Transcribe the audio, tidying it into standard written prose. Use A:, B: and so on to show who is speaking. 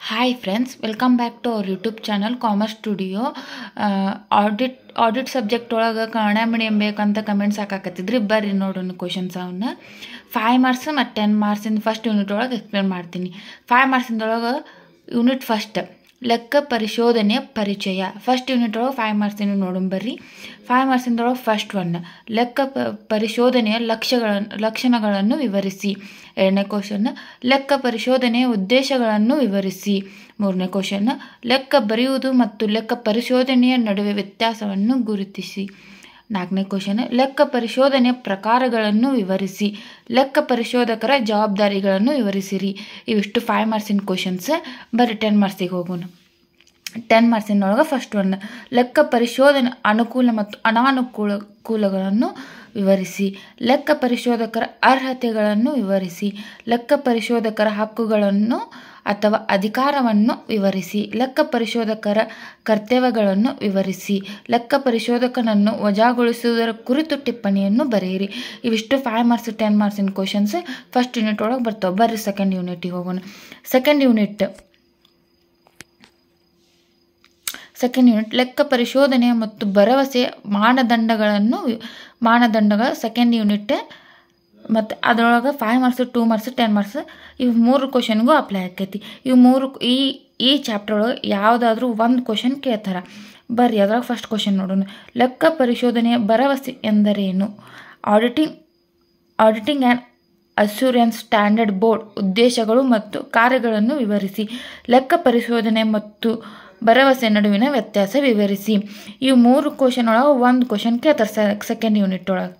A: Hi friends, welcome back to our YouTube channel commerce studio. Audit subject ಒಳಗೆ Kannada medium ಬೇಕಂತ comments ಹಾಕಾಕತ್ತಿದ್ರಿ. ಬರ್ರಿ ನೋಡೋಣ ಕ್ವಶನ್ಸ್ ಅವನ್ನ 5 ಮಾರ್ಕ್ಸ್ ಮತ್ತು 10 ಮಾರ್ಕ್ಸಿಂದ ಫಸ್ಟ್ ಯೂನಿಟ್ ಒಳಗೆ ಎಕ್ಸ್ಪ್ಲೇನ್ ಮಾಡ್ತೀನಿ. 5 ಮಾರ್ಕ್ಸಿಂದೊಳಗೆ ಯೂನಿಟ್ ಫಸ್ಟ್ ಲೆಕ್ಕ ಪರಿಶೋಧನೆಯ ಪರಿಚಯ. ಫಸ್ಟ್ ಯೂನಿಟ್ ಒಳಗೆ 5 ಮಾರ್ಕ್ಸಿನ ನೋಡೋಣ ಬರ್ರಿ. 5 ಮಾರ್ಕ್ಸಿಂದೊಳಗೆ ಫಸ್ಟ್ ಒನ್ ಲೆಕ್ಕ ಪರಿಶೋಧನೆಯ ಲಕ್ಷಣಗಳನ್ನು ವಿವರಿಸಿ. ಎರಡನೇ ಕ್ವಶನ್ ಲೆಕ್ಕ ಪರಿಶೋಧನೆಯ ಉದ್ದೇಶಗಳನ್ನು ವಿವರಿಸಿ. ಮೂರನೇ ಕ್ವಶನ್ ಲೆಕ್ಕ ಬರೆಯುವುದು ಮತ್ತು ಲೆಕ್ಕ ಪರಿಶೋಧನೆಯ ನಡುವೆ ವ್ಯತ್ಯಾಸವನ್ನು ಗುರುತಿಸಿ. ನಾಲ್ಕನೇ ಕ್ವಶನ್ ಲೆಕ್ಕ ಪರಿಶೋಧನೆಯ ಪ್ರಕಾರಗಳನ್ನು ವಿವರಿಸಿ. ಲೆಕ್ಕ ಪರಿಶೋಧಕರ ಜವಾಬ್ದಾರಿಗಳನ್ನು ವಿವರಿಸಿರಿ. ಇವಿಷ್ಟು 5 ಮಾರ್ಕ್ಸಿನ ಕ್ವಶನ್ಸ್. ಬರೀ 10 ಮಾರ್ಕ್ಸಿಗೆ ಹೋಗೋಣ. 10 ಮಾರ್ಕ್ಸಿನೊಳಗೆ ಫಸ್ಟ್ ಒನ್ ಲೆಕ್ಕ ಪರಿಶೋಧನೆ ಅನುಕೂಲ ಮತ್ತು ಅನಾನುಕೂಲಗಳನ್ನು ವಿವರಿಸಿ. ಲೆಕ್ಕ ಪರಿಶೋಧಕರ ಅರ್ಹತೆಗಳನ್ನು ವಿವರಿಸಿ. ಲೆಕ್ಕ ಪರಿಶೋಧಕರ ಹಕ್ಕುಗಳನ್ನು ಅಥವಾ ಅಧಿಕಾರವನ್ನು ವಿವರಿಸಿ. ಲೆಕ್ಕ ಪರಿಶೋಧಕರ ಕರ್ತವ್ಯಗಳನ್ನು ವಿವರಿಸಿ. ಲೆಕ್ಕ ಪರಿಶೋಧಕನನ್ನು ವಜಾಗೊಳಿಸುವುದರ ಕುರಿತು ಟಿಪ್ಪಣಿಯನ್ನು ಬರೆಯಿರಿ. ಇವಿಷ್ಟು 5 ಮಾರ್ಕ್ಸ್ 10 ಮಾರ್ಕ್ಸಿನ ಕ್ವಶನ್ಸ್ ಫಸ್ಟ್ ಯೂನಿಟ್ ಒಳಗೆ ಬರ್ತಾವೆ. ಬರ್ರಿ ಸೆಕೆಂಡ್ ಯೂನಿಟಿಗೆ ಹೋಗೋಣ. ಸೆಕೆಂಡ್ ಯೂನಿಟ್ ಲೆಕ್ಕ ಪರಿಶೋಧನೆ ಮತ್ತು ಭರವಸೆಯ ಮಾನದಂಡಗಳ ಸೆಕೆಂಡ್ ಯೂನಿಟ್. ಮತ್ತು ಅದರೊಳಗೆ 5 ಮಾರ್ಕ್ಸ್ 2 ಮಾರ್ಕ್ಸ್ 10 ಮಾರ್ಕ್ಸ್ ಇವು 3 ಕ್ವಶನ್ಗೂ ಅಪ್ಲೈ ಆಕೈತಿ. ಇವು 3 ಈ ಚಾಪ್ಟರ್ ಒಳಗೆ ಯಾವುದಾದ್ರೂ ಒಂದು ಕ್ವಶನ್ ಕೇಳ್ತಾರೆ. ಬರ್ರಿ ಅದ್ರಾಗ ಫಸ್ಟ್ ಕ್ವಶನ್ ನೋಡೋಣ. ಲೆಕ್ಕ ಪರಿಶೋಧನೆಯ ಭರವಸೆ ಎಂದರೇನು? Auditing and assurance standard board ಉದ್ದೇಶಗಳು ಮತ್ತು ಕಾರ್ಯಗಳನ್ನು ವಿವರಿಸಿ. ಲೆಕ್ಕ ಪರಿಶೋಧನೆ ಮತ್ತು ಭರವಸೆ ನಡುವಿನ ವ್ಯತ್ಯಾಸ ವಿವರಿಸಿ. ಇವು 3 ಕ್ವಶನ್ ಒಳಗೆ ಒಂದು ಕ್ವಶನ್ ಕೇಳ್ತಾರೆ ಸೆಕೆಂಡ್ ಯೂನಿಟ್ ಒಳಗೆ.